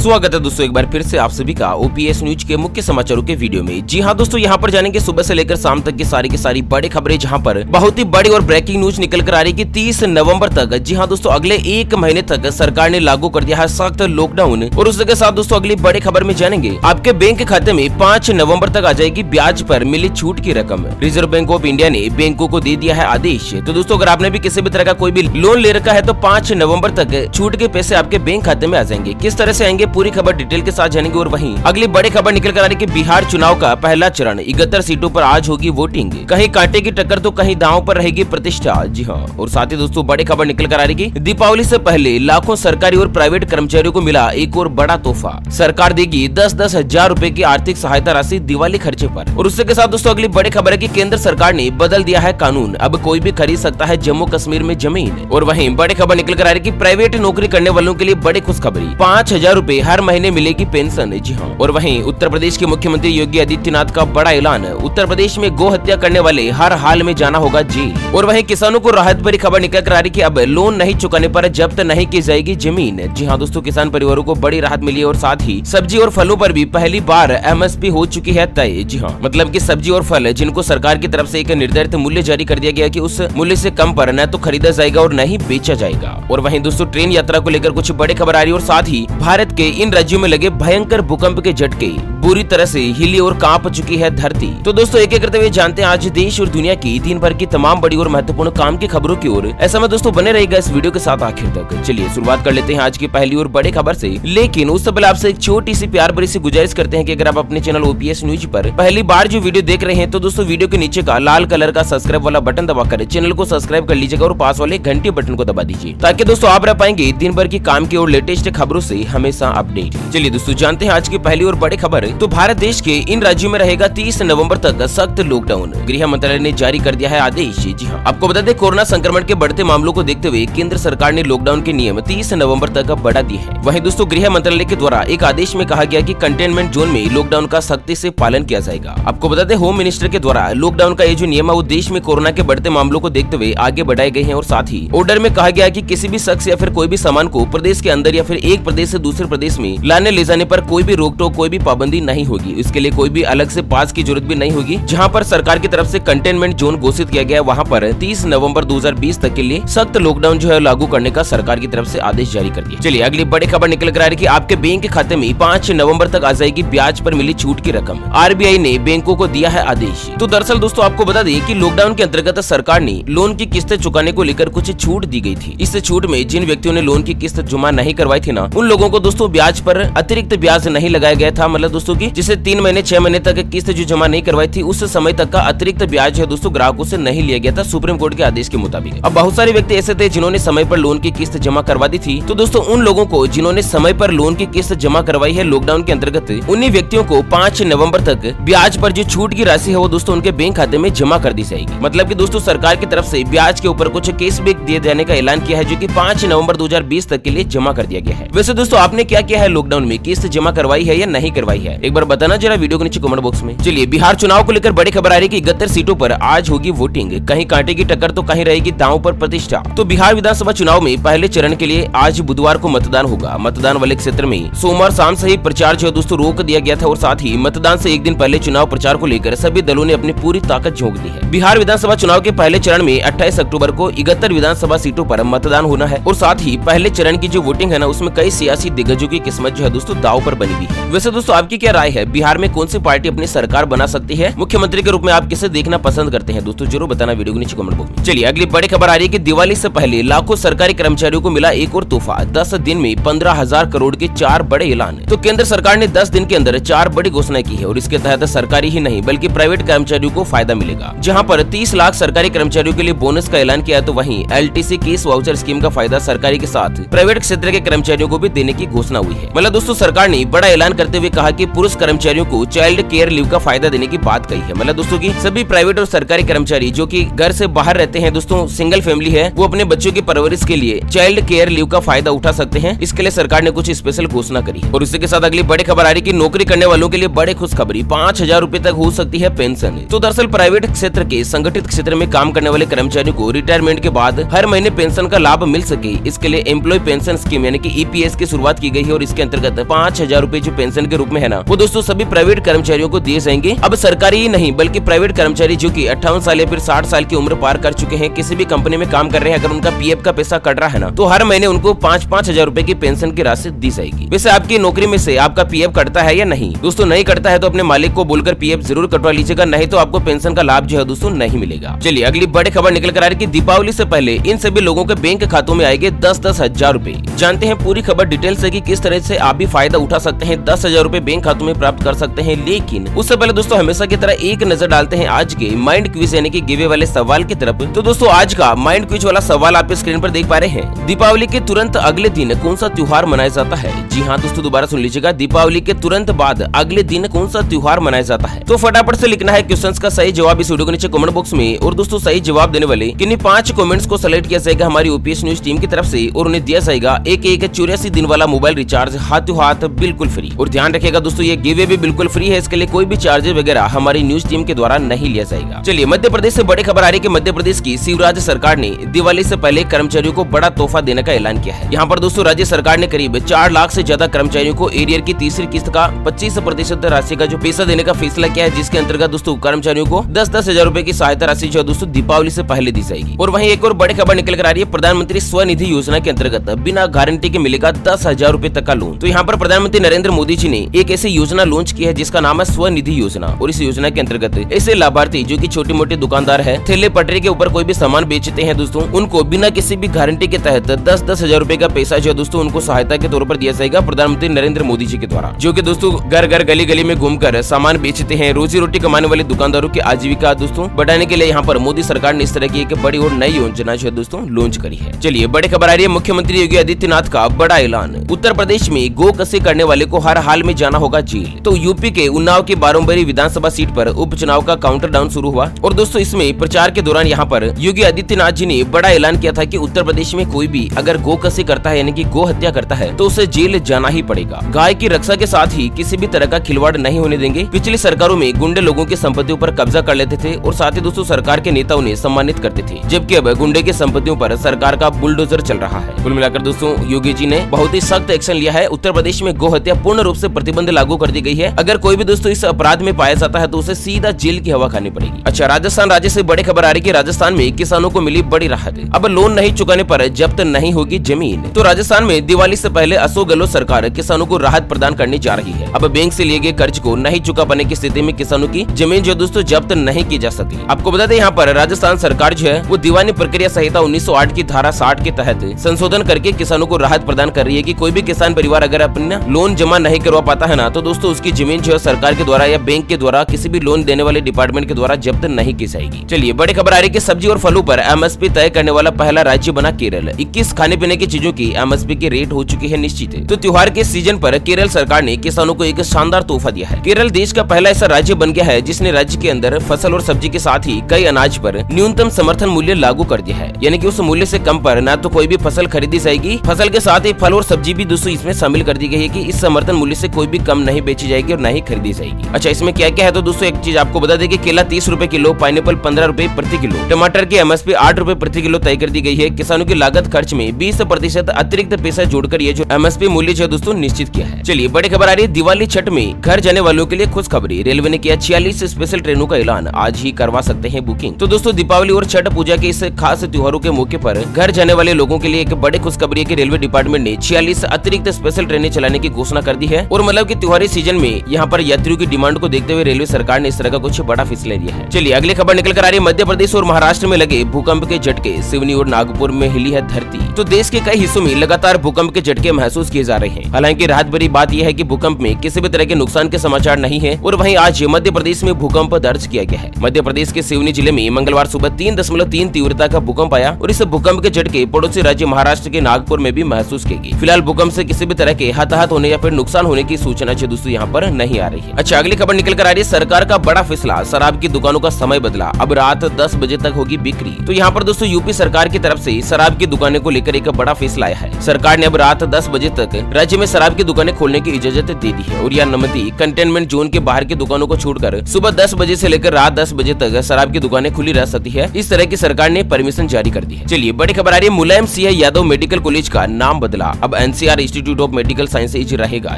स्वागत है दोस्तों एक बार फिर से आप सभी का ओपीएस न्यूज के मुख्य समाचारों के वीडियो में। जी हाँ दोस्तों, यहाँ पर जानेंगे सुबह से लेकर शाम तक की सारी बड़ी खबरें, जहाँ पर बहुत ही बड़ी और ब्रेकिंग न्यूज निकल कर आ रही है कि 30 नवंबर तक, जी हाँ दोस्तों, अगले एक महीने तक सरकार ने लागू कर दिया है सख्त लॉकडाउन। और उसके साथ दोस्तों अगली बड़ी खबर में जानेंगे आपके बैंक खाते में 5 नवम्बर तक आ जाएगी ब्याज पर मिली छूट की रकम। रिजर्व बैंक ऑफ इंडिया ने बैंकों को दे दिया है आदेश। तो दोस्तों अगर आपने भी किसी भी तरह का कोई भी लोन ले रखा है तो 5 नवम्बर तक छूट के पैसे आपके बैंक खाते में आ जाएंगे। किस तरह से आएंगे पूरी खबर डिटेल के साथ जानेंगे। और वहीं अगली बड़ी खबर निकल कर आ रही है कि बिहार चुनाव का पहला चरण 71 सीटों पर आज होगी वोटिंग। कहीं कांटे की टक्कर तो कहीं दांव पर रहेगी प्रतिष्ठा। जी हाँ, और साथ ही दोस्तों बड़ी खबर निकल कर आ रही है कि दीपावली से पहले लाखों सरकारी और प्राइवेट कर्मचारियों को मिला एक और बड़ा तोहफा। सरकार देगी 10-10 हजार रूपए की आर्थिक सहायता राशि दिवाली खर्चे पर। और उसके साथ दोस्तों अगली बड़ी खबर है कि केंद्र सरकार ने बदल दिया है कानून, अब कोई भी खरीद सकता है जम्मू कश्मीर में जमीन। और वहीं बड़ी खबर निकल कर आ रही है कि प्राइवेट नौकरी करने वालों के लिए बड़ी खुशखबरी, 5000 रूपए हर महीने मिलेगी पेंशन। जी हाँ, और वहीं उत्तर प्रदेश के मुख्यमंत्री योगी आदित्यनाथ का बड़ा ऐलान, उत्तर प्रदेश में गो हत्या करने वाले हर हाल में जाना होगा जेल। और वहीं किसानों को राहत भरी खबर निकल कर आ रही कि अब लोन नहीं चुकाने पर जब्त नहीं की जाएगी जमीन। जी हाँ दोस्तों, किसान परिवारों को बड़ी राहत मिली है। और साथ ही सब्जी और फलों पर भी पहली बार एमएसपी हो चुकी है तय। जी हाँ, मतलब कि सब्जी और फल जिनको सरकार की तरफ से एक निर्धारित मूल्य जारी कर दिया गया कि उस मूल्य से कम पर न तो खरीदा जाएगा और न ही बेचा जाएगा। और वहीं दोस्तों ट्रेन यात्रा को लेकर कुछ बड़ी खबर आ रही है। और साथ ही भारत के इन राज्यों में लगे भयंकर भूकंप के झटके, बुरी तरह से हिली और कांप चुकी है धरती। तो दोस्तों एक एक करते हुए जानते हैं आज देश और दुनिया की दिन भर की तमाम बड़ी और महत्वपूर्ण काम की खबरों की ओर। ऐसा में दोस्तों बने रहेगा इस वीडियो के साथ आखिर तक। चलिए शुरुआत कर लेते हैं आज की पहली और बड़ी खबर से। लेकिन उससे पहले आपसे एक छोटी सी प्यार भरी सी गुजारिश करते हैं कि अगर आप अपने चैनल ओपीएस न्यूज पर पहली बार जो वीडियो देख रहे हैं तो दोस्तों वीडियो के नीचे का लाल कलर का सब्सक्राइब वाला बटन दबाकर चैनल को सब्सक्राइब कर लीजिएगा और पास वाले घंटी बटन को दबा दीजिए, ताकि दोस्तों आप रह पाएंगे दिन भर की काम की और लेटेस्ट खबरों से हमेशा अपडेट। चलिए दोस्तों जानते हैं आज की पहली और बड़ी खबर। तो भारत देश के इन राज्यों में रहेगा 30 नवंबर तक सख्त लॉकडाउन, गृह मंत्रालय ने जारी कर दिया है आदेश। जी हाँ, आपको बता दें कोरोना संक्रमण के बढ़ते मामलों को देखते हुए केंद्र सरकार ने लॉकडाउन के नियम 30 नवंबर तक बढ़ा दिए हैं। वहीं दोस्तों गृह मंत्रालय के द्वारा एक आदेश में कहा गया कि कंटेनमेंट जोन में लॉकडाउन का सख्ती से पालन किया जाएगा। आपको बता दें होम मिनिस्टर के द्वारा लॉकडाउन का ये जो नियम है वो देश में कोरोना के बढ़ते मामलों को देखते हुए आगे बढ़ाए गए हैं। और साथ ही ऑर्डर में कहा गया कि किसी भी शख्स या फिर कोई भी सामान को प्रदेश के अंदर या फिर एक प्रदेश से दूसरे प्रदेश में लाने ले जाने पर कोई भी रोक टोक, कोई भी पाबंदी नहीं होगी। इसके लिए कोई भी अलग से पास की जरूरत भी नहीं होगी। जहां पर सरकार की तरफ से कंटेनमेंट जोन घोषित किया गया है वहां पर 30 नवंबर 2020 तक के लिए सख्त लॉकडाउन जो है लागू करने का सरकार की तरफ से आदेश जारी कर दिया। चलिए अगली बड़ी खबर निकल कर आ रही है कि आपके बैंक खाते में 5 नवंबर तक आ जाएगी ब्याज पर मिली छूट की रकम। आरबीआई ने बैंकों को दिया है आदेश। तो दरअसल दोस्तों आपको बता दें कि लॉकडाउन के अंतर्गत सरकार ने लोन की किस्तें चुकाने को लेकर कुछ छूट दी गई थी। इस छूट में जिन व्यक्तियों ने लोन की किस्त जमा नहीं करवाई थी ना, उन लोगों को दोस्तों ब्याज पर अतिरिक्त ब्याज नहीं लगाया गया था। मतलब दोस्तों की जिसे 3 महीने 6 महीने तक किस्त जो जमा नहीं करवाई थी उस समय तक का अतिरिक्त ब्याज है दोस्तों ग्राहकों से नहीं लिया गया था सुप्रीम कोर्ट के आदेश के मुताबिक। अब बहुत सारे व्यक्ति ऐसे थे जिन्होंने समय पर लोन की किस्त जमा करवा दी थी। तो दोस्तों उन लोगों को जिन्होंने समय पर लोन की किस्त जमा करवाई है लॉकडाउन के अंतर्गत, उन्हीं व्यक्तियों को 5 नवंबर तक ब्याज पर जो छूट की राशि है वो दोस्तों उनके बैंक खाते में जमा कर दी जाएगी। मतलब कि दोस्तों सरकार की तरफ से ब्याज के ऊपर कुछ कैशबैक दिए जाने का ऐलान किया है जो कि 5 नवंबर 2020 तक के लिए जमा कर दिया गया है। वैसे दोस्तों आपने क्या किया है लॉकडाउन में, किस्त जमा करवाई है या नहीं करवाई है, एक बार बताना जरा वीडियो के नीचे कमेंट बॉक्स में। चलिए बिहार चुनाव को लेकर बड़ी खबर आ रही है कि 71 सीटों पर आज होगी वोटिंग। कहीं कांटे की टक्कर तो कहीं रहेगी दांव पर प्रतिष्ठा। तो बिहार विधानसभा चुनाव में पहले चरण के लिए आज बुधवार को मतदान होगा। मतदान वाले क्षेत्र में सोमवार शाम से ही प्रचार जो है दोस्तों रोक दिया गया था। और साथ ही मतदान से एक दिन पहले चुनाव प्रचार को लेकर सभी दलों ने अपनी पूरी ताकत झोंक दी है। बिहार विधानसभा चुनाव के पहले चरण में 28 अक्टूबर को 71 विधानसभा सीटों पर मतदान होना है। और साथ ही पहले चरण की जो वोटिंग है ना उसमें कई सियासी दिग्गजों की किस्मत जो है दोस्तों दांव पर बनी हुई है। वैसे दोस्तों आपकी क्या राय है, बिहार में कौन सी पार्टी अपनी सरकार बना सकती है, मुख्यमंत्री के रूप में आप किसे देखना पसंद करते हैं दोस्तों जरूर बताना वीडियो के नीचे कमेंट बॉक्स में। चलिए अगली बड़ी खबर आ रही है कि दिवाली से पहले लाखों सरकारी कर्मचारियों को मिला एक और तोहफा। 10 दिन में 15,000 करोड़ के 4 बड़े ऐलान। तो केंद्र सरकार ने 10 दिन के अंदर 4 बड़ी घोषणाएं की है। और इसके तहत सरकारी ही नहीं बल्कि प्राइवेट कर्मचारियों को फायदा मिलेगा। जहां पर 30 लाख सरकारी कर्मचारियों के लिए बोनस का ऐलान किया है। तो वहीं एलटीसी केस वाउचर स्कीम का फायदा सरकारी के साथ प्राइवेट क्षेत्र के कर्मचारियों को भी देने की घोषणा हुई है। मतलब दोस्तों सरकार ने बड़ा ऐलान करते हुए कहा कि पुरुष कर्मचारियों को चाइल्ड केयर लीव का फायदा देने की बात कही है। मतलब दोस्तों की सभी प्राइवेट और सरकारी कर्मचारी जो कि घर से बाहर रहते हैं, दोस्तों सिंगल फैमिली है, वो अपने बच्चों की परवरिश के लिए चाइल्ड केयर लीव का फायदा उठा सकते हैं। इसके लिए सरकार ने कुछ स्पेशल घोषणा करी है। और इसी के साथ अगली बड़ी खबर आ रही कि नौकरी करने वालों के लिए बड़े खुशखबरी, 5,000 रूपए तक हो सकती है पेंशन। तो दरअसल प्राइवेट क्षेत्र के संगठित क्षेत्र में काम करने वाले कर्मचारियों को रिटायरमेंट के बाद हर महीने पेंशन का लाभ मिल सके, इसके लिए एम्प्लॉय पेंशन स्कीम यानी कि EPS की शुरुआत की गई है। और इसके अंतर्गत 5,000 रूपए जो पेंशन के रूप में है ना, वो दोस्तों सभी प्राइवेट कर्मचारियों को दिए जाएंगे। अब सरकारी ही नहीं बल्कि प्राइवेट कर्मचारी जो कि 58 साल या फिर 60 साल की उम्र पार कर चुके हैं, किसी भी कंपनी में काम कर रहे हैं, अगर उनका PF का पैसा कट रहा है ना, तो हर महीने उनको 5,000 रूपए की पेंशन की राशि दी जाएगी। वैसे आपकी नौकरी में से आपका PF कटता है या नहीं? दोस्तों नहीं कटता है तो अपने मालिक को बोलकर PF जरूर कटवा लीजिएगा, नहीं तो आपको पेंशन का लाभ जो है दोस्तों नहीं मिलेगा। चलिए अगली बड़ी खबर निकल कर आ रही है कि दीपावली से पहले इन सभी लोगों के बैंक खातों में आएंगे 10-10 हजार रूपए। जानते हैं पूरी खबर डिटेल से कि किस तरह से आप भी फायदा उठा सकते हैं, 10,000 रूपए बैंक खातों में प्राप्त कर सकते हैं। लेकिन उससे पहले दोस्तों हमेशा की तरह एक नजर डालते हैं आज के माइंड क्विज यानी कि गिवे वाले सवाल की तरफ। तो दोस्तों आज का माइंड क्विज वाला सवाल आप स्क्रीन पर देख पा रहे हैं। दीपावली के तुरंत अगले दिन कौन सा त्योहार मनाया जाता है? जी हाँ दोस्तों दोबारा सुन लीजिएगा, दीपावली के तुरंत बाद अगले दिन कौन सा त्योहार मनाया जाता है? तो फटाफट से लिखना है क्वेश्चंस का सही जवाब इस वीडियो के नीचे कमेंट बॉक्स में। और दोस्तों सही जवाब देने वाले किन्हीं 5 कमेंट्स को सेलेक्ट किया जाएगा हमारी OPS न्यूज टीम की तरफ से और उन्हें दिया जाएगा एक 84 दिन वाला मोबाइल रिचार्ज हाथों हाथ बिल्कुल फ्री। और ध्यान रखिएगा दोस्तों ये गिवे भी बिल्कुल फ्री है, इसके लिए कोई भी चार्जेस वगैरह हमारी न्यूज टीम के द्वारा नहीं लिया जाएगा। चलिए मध्य प्रदेश से बड़ी खबर आ रही है कि मध्य प्रदेश की शिवराज सरकार ने दिवाली से पहले कर्मचारियों को बड़ा तोहफा देने का ऐलान किया है। यहाँ पर दोस्तों राज्य सरकार ने करीब 4 लाख से ज्यादा कर्मचारियों को एरियर की तीसरी किस्त का 25% राशि का जो पैसा देने का फैसला किया है, जिसके अंतर्गत दोस्तों कर्मचारियों को 10-10 हजार रूपए की सहायता राशि जो दोस्तों दीपावली से पहले दी जाएगी। और वहीं एक और बड़ी खबर निकल कर आ रही है, प्रधानमंत्री स्वनिधि योजना के अंतर्गत बिना गारंटी के मिलेगा 10,000 रूपए तक का लोन। तो यहाँ पर प्रधानमंत्री नरेंद्र मोदी जी ने एक ऐसी योजना लॉन्च की है जिसका नाम है स्वनिधि योजना। और इस योजना के अंतर्गत ऐसे लाभार्थी जो कि छोटे मोटे दुकानदार है, ठेले पटरी के ऊपर कोई भी सामान बेचते हैं दोस्तों, उनको बिना किसी भी गारंटी के तहत 10-10 हजार रूपए का पैसा जो दोस्तों उनको सहायता के तौर पर दिया जाएगा प्रधानमंत्री नरेंद्र मोदी जी के द्वारा, जो कि दोस्तों घर घर गली गली में घूमकर सामान बेचते हैं। रोजी रोटी कमाने वाले दुकानदारों की आजीविका दोस्तों बढ़ाने के लिए यहाँ पर मोदी सरकार ने इस तरह की एक बड़ी और नई योजना जो है दोस्तों लॉन्च करी है। चलिए बड़ी खबर आ रही है, मुख्यमंत्री योगी आदित्यनाथ का बड़ा ऐलान। उत्तर प्रदेश में गो कसी करने वाले को हर हाल में जाना होगा जेल। तो यूपी के उन्नाव की बारोंबरी विधानसभा सीट पर उपचुनाव का काउंटरडाउन शुरू हुआ और दोस्तों इसमें प्रचार के दौरान यहाँ पर योगी आदित्यनाथ जी ने बड़ा ऐलान किया था कि उत्तर प्रदेश में कोई भी अगर गो कसी करता है यानी कि गो हत्या करता है तो उसे जेल जाना ही पड़ेगा। गाय की रक्षा के साथ ही किसी भी तरह का खिलवाड़ नहीं होने देंगे। पिछली सरकारों में गुंडे लोगों की संपत्तियों पर कब्जा कर लेते थे और साथ ही दोस्तों सरकार के नेता उन्हें सम्मानित करते थे, जबकि अब गुंडे की संपत्तियों पर सरकार का बुलडोजर चल रहा है। कुल मिलाकर दोस्तों योगी जी ने बहुत ही सख्त एक्शन लिया है। उत्तर प्रदेश में गो हत्या पूर्ण रूप से प्रतिबंध लागू कर दी गई है। अगर कोई भी दोस्तों इस अपराध में पाया जाता है तो उसे सीधा जेल की हवा खानी पड़ेगी। अच्छा, राजस्थान राज्य से बड़ी खबर आ रही है, राजस्थान में किसानों को मिली बड़ी राहत। अब लोन नहीं चुकाने पर जब्त नहीं होगी जमीन। तो राजस्थान में दिवाली से पहले अशोक गहलोत सरकार किसानों को राहत प्रदान करने जा रही है। अब बैंक से लिए गए कर्ज को नहीं चुका पाने की स्थिति में किसानों की जमीन जो दोस्तों जब्त नहीं की जा सकती। आपको बता दें यहाँ पर राजस्थान सरकार जो है वो दीवानी प्रक्रिया संहिता 1908 की धारा 60 के तहत संशोधन करके किसानों को राहत प्रदान कर रही है कि कोई भी किसान परिवार अगर अपना लोन जमा नहीं करवा पाता है ना, तो दोस्तों उसकी जमीन जो है सरकार के द्वारा या बैंक के द्वारा किसी भी लोन देने वाले डिपार्टमेंट के द्वारा जब्त नहीं की जाएगी। चलिए बड़ी खबर आ रही है कि सब्जी और फलों पर MSP तय करने वाला पहला राज्य बना केरल। 21 खाने पीने की चीजों की MSP की रेट हो चुकी है निश्चित। तो त्योहार के सीजन पर केरल सरकार ने किसानों को एक शानदार तोहफा दिया है। केरल देश का पहला ऐसा राज्य बन गया है जिसने राज्य के अंदर फसल और सब्जी के साथ ही कई अनाज पर न्यूनतम समर्थन मूल्य लागू कर दिया है, यानी कि उस मूल्य से कम पर न तो कोई भी फसल खरीदी जाएगी, फसल के साथ ही फल और सब्जी भी दोस्तों इसमें शामिल कर दी गई है कि इस समर्थन मूल्य से कोई भी कम नहीं बेची जाएगी और न ही खरीदी जाएगी। अच्छा, इसमें क्या क्या है तो दोस्तों एक चीज आपको बता दें कि केला 30 रुपए किलो, पाइनएप्पल 15 रुपए प्रति किलो, टमाटर की MSP 8 रुपए प्रति किलो तय कर दी गई है। किसानों की लागत खर्च में 20% अतिरिक्त पैसा जोड़कर ये जो MSP मूल्य जो दोस्तों निश्चित किया है। चलिए बड़ी खबर आ रही है, दिवाली छठ में घर जाने वालों के लिए खुशखबरी। रेलवे ने किया 46 स्पेशल ट्रेनों का ऐलान, आज ही करवा सकते हैं बुकिंग। तो दोस्तों दीपावली और छठ पूजा के इस खास त्योहारों के मौके पर घर जाने वाले लोगों के लिए एक बड़ी खुशखबरी है कि रेलवे डिपार्टमेंट ने 46 अतिरिक्त स्पेशल ट्रेनें चलाने की घोषणा कर दी है। और मतलब कि त्योहारी सीजन में यहाँ पर यात्रियों की डिमांड को देखते हुए रेलवे सरकार ने इस तरह का कुछ बड़ा फैसला लिया है। चलिए अगली खबर निकल कर आ रही है, मध्य प्रदेश और महाराष्ट्र में लगे भूकंप के झटके, सिवनी और नागपुर में हिली है धरती। तो देश के कई हिस्सों में लगातार भूकंप के झटके महसूस किए जा रहे हैं। हालांकि राहत भरी बात यह है कि भूकंप में किसी भी तरह के नुकसान के समाचार नहीं है। और वहीं आज मध्य प्रदेश में भूकंप दर्ज किया गया है। मध्य प्रदेश के सिवनी जिले में मंगलवार सुबह 3.3 तीव्रता का भूकंप आया और इस भूकंप के झटके पड़ोसी राज्य महाराष्ट्र के नागपुर में भी महसूस किए गए। फिलहाल भूकंप से किसी भी तरह के हताहत होने या फिर नुकसान होने की सूचना जो दोस्तों यहाँ पर नहीं आ रही है। अच्छा, अगली खबर निकल कर आ रही है, सरकार का बड़ा फैसला, शराब की दुकानों का समय बदला, अब रात 10 बजे तक होगी बिक्री। तो यहाँ पर दोस्तों यूपी सरकार की तरफ से शराब की दुकानें को लेकर एक बड़ा फैसला आया है। सरकार ने अब रात 10 बजे तक राज्य में शराब की दुकानें खोलने की इजाजत दे दी है और यह अनुमति कंटेनमेंट जोन के बाहर की दुकानों को छोड़कर सुबह 10 बजे से लेकर रात 10 बजे तक शराब की दुकानें खुली रह सकती है। इस तरह की सरकार ने परमिशन जारी कर दी है। चलिए बड़ी खबर आ रही है, मुलायम सिंह यादव मेडिकल कॉलेज का नाम बदला, अब NCR institute of medical sciences रहेगा।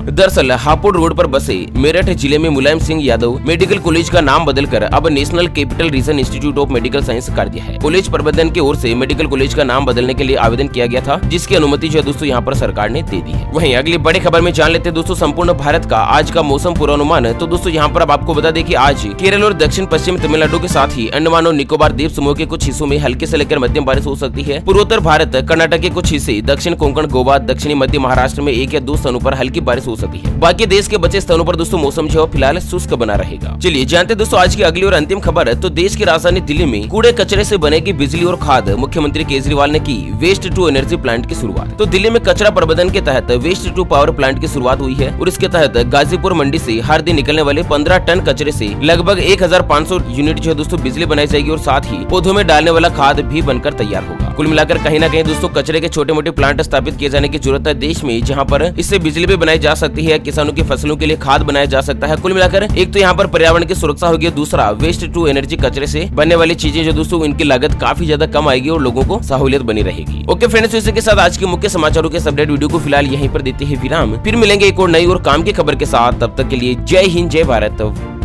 दरअसल हापुड़ रोड पर बसे मेरठ जिले में मुलायम सिंह यादव मेडिकल कॉलेज का नाम बदलकर अब national capital region institute of medical science कर दिया है। कॉलेज प्रबंधन की ओर से मेडिकल कॉलेज का नाम बदलने के लिए आवेदन किया गया था, जिसकी अनुमति जो दोस्तों यहाँ पर सरकार ने दे दी है। वहीं अगली बड़ी खबर में जान लेते हैं दोस्तों संपूर्ण भारत का आज का मौसम पूर्वानुमान। तो दोस्तों यहाँ पर अब आपको बता दें कि आज केरल और दक्षिण पश्चिम तमिलनाडु के साथ ही अंडमान और निकोबार द्वीप समूह के कुछ हिस्सों में हल्के से लेकर मध्यम बारिश हो सकती है। पूर्वोत्तर भारत, कर्नाटक के कुछ हिस्से, दक्षिण कोंकण, गोवा, दक्षिणी मध्य महाराष्ट्र में 1 या 2 स्थानों पर हल्की बारिश हो सकती है। बाकी देश के बचे स्थानों पर दोस्तों मौसम जो फिलहाल शुष्क बना रहेगा। चलिए जानते हैं दोस्तों आज की अगली और अंतिम खबर। तो देश की राजधानी दिल्ली में कूड़े कचरे से बनेगी बिजली और खाद, मुख्यमंत्री केजरीवाल ने की वेस्ट टू एनर्जी प्लांट की शुरुआत। तो दिल्ली में कचरा प्रबंधन के तहत वेस्ट टू पावर प्लांट की शुरुआत हुई है और इसके तहत गाजीपुर मंडी से हर दिन निकलने वाले 15 टन कचरे से लगभग 1500 यूनिट जो है दोस्तों बिजली बनाई जाएगी और साथ ही पौधों में डालने वाला खाद भी बनकर तैयार होगा। कुल मिलाकर कहीं ना कहीं दोस्तों कचरे के छोटे मोटे प्लांट स्थापित किए जाने की जरूरत है देश में, जहाँ पर इससे बिजली भी बनाई जा सकती है, किसानों की फसलों के लिए खाद बनाया जा सकता है। कुल मिलाकर एक तो यहाँ पर पर्यावरण की सुरक्षा होगी, दूसरा वेस्ट टू एनर्जी कचरे से बनने वाली चीजें जो दोस्तों इनकी लागत काफी ज्यादा कम आएगी और लोगों को सहूलियत बनी रहेगी। ओके फ्रेंड्स, इसी के साथ आज के मुख्य समाचारों के अपडेट वीडियो को फिलहाल यहीं पर देते हैं विराम। फिर मिलेंगे एक और नई और काम की खबर के साथ, तब तक के लिए जय हिंद, जय भारत।